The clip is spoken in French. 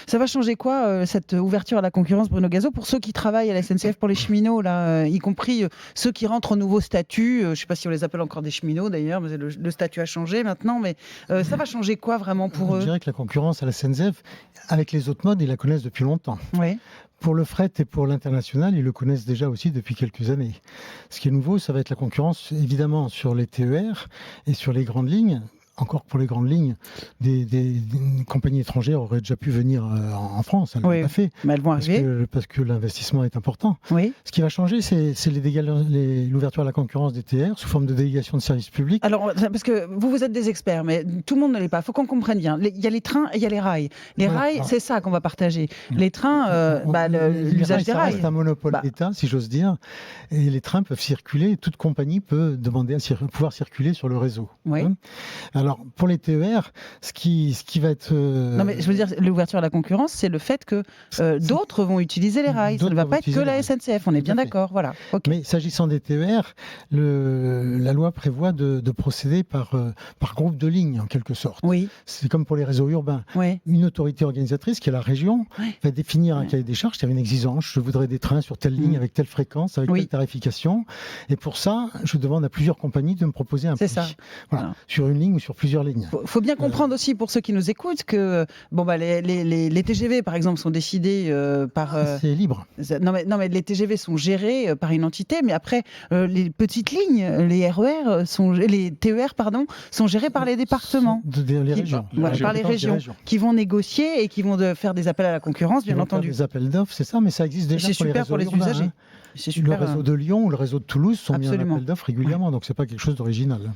Ça va changer quoi, cette ouverture à la concurrence, Bruno Gazeau, pour ceux qui travaillent à la SNCF, pour les cheminots, là, y compris ceux qui rentrent au nouveau statut, je ne sais pas si on les appelle encore des cheminots d'ailleurs, mais le statut a changé maintenant, mais ça va changer quoi vraiment pour eux? Je dirais que la concurrence à la SNCF, avec les autres modes, ils la connaissent depuis longtemps. Oui. Pour le fret et pour l'international, ils le connaissent déjà aussi depuis quelques années. Ce qui est nouveau, ça va être la concurrence, évidemment, sur les TER et sur les grandes lignes. Encore pour les grandes lignes, des compagnies étrangères auraient déjà pu venir en France. Elles l'ont pas fait. Mais elles vont arriver. Parce que l'investissement est important. Oui. Ce qui va changer, c'est l'ouverture à la concurrence des TER sous forme de délégation de service public. Alors, parce que vous êtes des experts, mais tout le monde ne l'est pas. Il faut qu'on comprenne bien. Il y a les trains et il y a les rails. Les rails, c'est ça qu'on va partager. Les trains, l'usage des rails. C'est un monopole d'État, si j'ose dire. Et les trains peuvent circuler. Toute compagnie peut demander à pouvoir circuler sur le réseau. Oui. Alors, pour les TER, ce qui va être... Non, mais je veux dire, l'ouverture à la concurrence, c'est le fait que d'autres vont utiliser les rails. Ça ne va pas être que la SNCF, on est bien d'accord. Voilà. Okay. Mais s'agissant des TER, la loi prévoit de procéder par groupe de lignes, en quelque sorte. Oui. C'est comme pour les réseaux urbains. Oui. Une autorité organisatrice, qui est la région, va définir un cahier des charges, c'est-à-dire une exigence. Je voudrais des trains sur telle ligne, avec telle fréquence, avec telle tarification. Et pour ça, je demande à plusieurs compagnies de me proposer un prix. C'est ça. Voilà. Sur une ligne ou sur plusieurs lignes. Il faut bien comprendre aussi, pour ceux qui nous écoutent, que les TGV, par exemple, sont décidés par... C'est libre. Non, mais les TGV sont gérés par une entité, mais après, les petites lignes, les RER, les TER, sont gérés par les départements. Les régions. Par les régions, qui vont négocier et qui vont faire des appels à la concurrence, bien entendu. Des appels d'offres, c'est ça, mais ça existe déjà pour les usagers. Le réseau de Lyon ou le réseau de Toulouse sont mis en appel d'offres régulièrement, donc c'est pas quelque chose d'original.